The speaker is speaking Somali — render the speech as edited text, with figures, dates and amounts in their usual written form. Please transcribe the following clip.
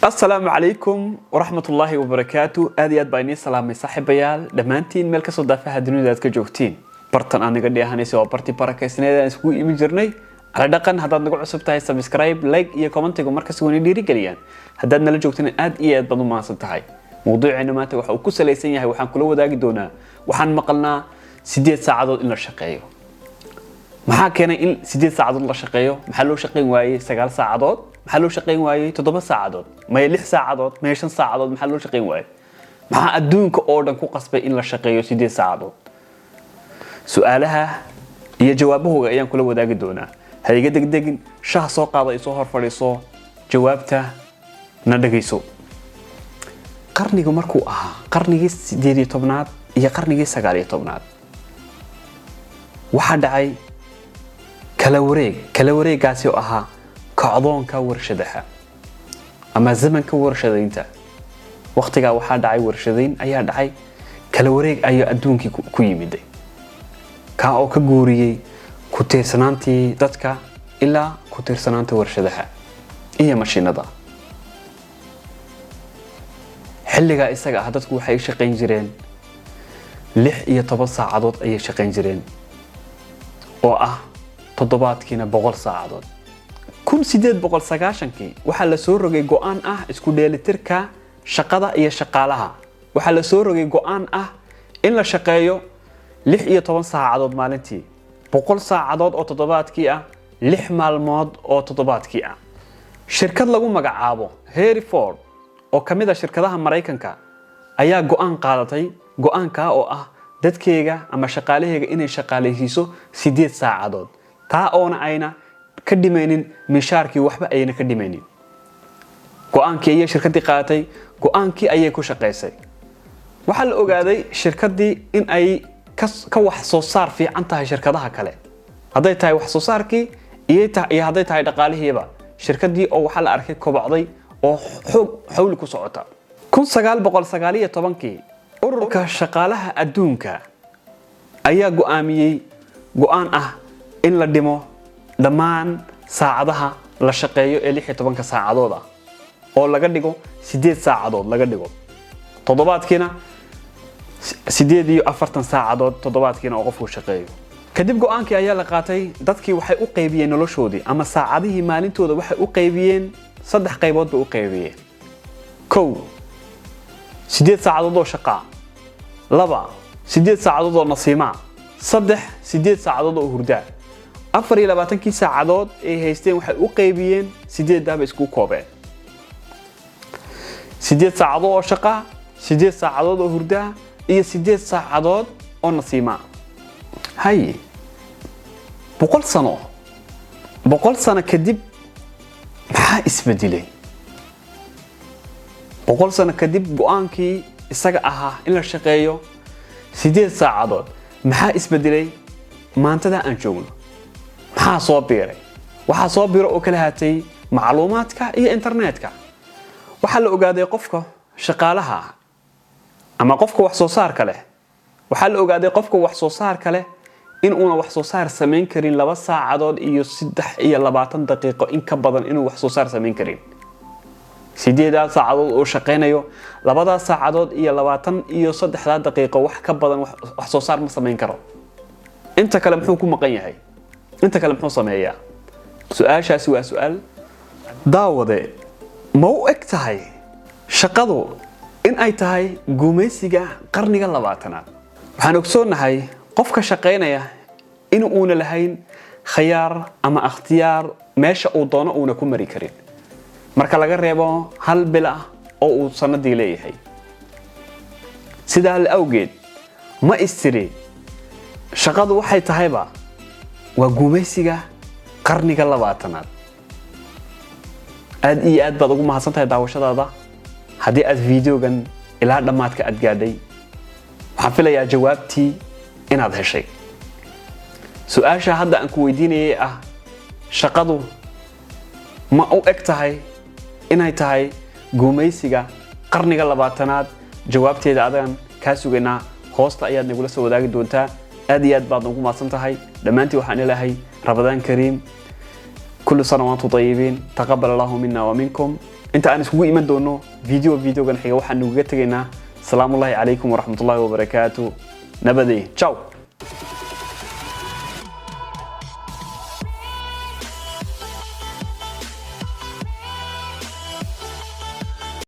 السلام عليكم ورحمة الله وبركاته. أديات بايني سلامي صاحب بيال دمانتين ملك صدافة هدنو ذات كجوكتين برتن أنا قد يهاني سوا برتي بركة سنة سكو إيمي جرني على دقن هذا نقول عصب تاعي سبسكرايب لايك إيه كومنت يقول مركز وني ديري قليان هدادنا لجوكتين إيه بدو ما صدتهاي موضوع عندما توحى وكسل ليسين يهي وحن كله ذاك دونا وحن مقلنا 6 ساعات إلا الشقيو maxaa keenay in 8 saacadood la shaqeeyo maxaa loo shaqeyn waayay 9 saacadood maxaa loo shaqeyn waayay 7 saacadood ma 6 saacadood ma 5 saacadood maxaa loo shaqeyn waayay maxaa adduunka oo dhan ku qasbay in la shaqeeyo 8 saacadood su'aalaha iyo jawaabahooda ayaan kula wadaagi doonaa hayga degdegin shaah soo qaaday soo hor fadhiiso jawaabta na dhageyso qarniga markuu ahaa qarnigii 18aad iyo qarnigii 19aad waxa dhacay kala wareegaasi oo ahaa kacdoonka warshadaha ama zamanka warshadaynta waqtiga waxa dhacay warshadayn ayaa dhacay kala wareeg ayaa adduunka ku yimid ka oo ka guuriyay ku tiirsanaantii dadka ilaa ku tiirsanaanta warshadaha iyo mashiinada xilliga isaga ah dadku waxay shaqeyn jireen 6 iyo 10 saacadood ayay shaqeyn jireen oo ah toddobaadkiina 100 saacadood 1890kii waxa la soo rogay go'aan ah isku dheelitirka shaqada iyo shaqaalaha waxa la soo rogay go'aan ah in la shaqeeyo 6 iyo 10 saacadood maalintii 100 saacadood oo toddobaadkii ah 6 maalmood oo toddobaadkii ah shirkad lagu magacaabo Henry Ford oo kamid ah shirkadaha Mareykanka ayaa go'aan qaadatay go'aanka oo ah dadkeega ama shaqaalahayga inay shaqaaleysiiso 8 saacadood taa oona ayna ka dhimaynin mishaarkii waxba ayna ka dhimaynin go'aankii ay shirkadii qaadatay go'aankii ay ku shaqeysay waxa la ogaaday shirkadii in ay ka wax soo saar fiican tahay shirkadaha kale haday tahay wax soo saarkii iyo haday tahay dhaqaalihiiba shirkadii oo waxa la arkay kobocday oo xawli ku socota 1919kii ururka shaqaalaha adduunka ayaa go'aamiyay go'aan ah in la dhimo dhamaan saacadaha la shaqeeyo ee 16 saacadood ah oo laga dhigo 8 saacadood laga dhigo toddobaadkiina 48 saacadood toddobaadkiina oo qofku shaqeeyo kadib go'aankii ayaa la qaatay dadkii waxay u qaybiyeen noloshoodii ama saacadihii maalintooda waxay u qaybiyeen 3 qaybood bay u qaybiyeen 1 8 saacadood oo shaqo 2 8 saacadood oo nasiima 3 8 saacadood oo hurda 24 saacadood ay haysteen waxay u qaybiyeen 8 daab isku koobeen 8 saacadood oo shaqo 8 saacadood oo hurda iyo 8 saacadood oo nasiima hay 100 sano kadib maxaa isbedelay 100 sano kadib go'aankii isaga ahaa in la shaqeeyo 8 saacadood maxaa isbedelay maantada aan joogno maxaa soo biiray waxa soo biiro oo kala hatay macluumaadka iyo internetka waxa la ogaaday qofka shaqaalaha ama qofka wax soo saar kale waxa la ogaaday qofka wax soo saar kale in uu wax soo saar sameyn karin 2 saacadood iyo 23 daqiiqo in ka badan inuu wax soo saar sameyn karin 8 saacadood oo shaqeynayo 2 saacadood iyo 23 daqiiqo wax ka badan wax soo saar ma sameyn karo inta kale muxuu ku maqan yahay inta kale muxuu sameeyaa su'aashaasi waa su'aal daawade ma u eg tahay shaqadu in ay tahay gumaysiga qarniga 20aad waxaan ogsoonahay qofka shaqeynaya in uu lahayn khiyaar ama ikhtiyaar meesha uu doono uu ku mari karin marka laga reebo hal bil ah oo uu sanadii leeyahay sidaa la awgeed ma istiri shaqadu waxay tahayba waa gumaysiga qarniga 20aad aad iyo aad baad ugu mahadsantahay daawashadaada hadii aad videogan ilaa dhamaadka aad gaadhay waxaan filayaa jawaabtii inaad heshay su'aasha hadda aan ku weydiinayay ah shaqadu ma u eg tahay inay tahay gumaysiga qarniga 20aad jawaabteeda adan ka sugaynaa hoosta ayaad nagula soo wadaagi doontaa aad iyo aad baad ugu mahadsantahay dhamaantii waxaan ilaahay Ramadaan Kariim كل سنة وأنتم طيبين تقبل الله منا ومنكم انت أنا سوي من دونه فيديو كان حيوحنا وجتنا السلام الله عليكم ورحمة الله وبركاته نبدي تشاو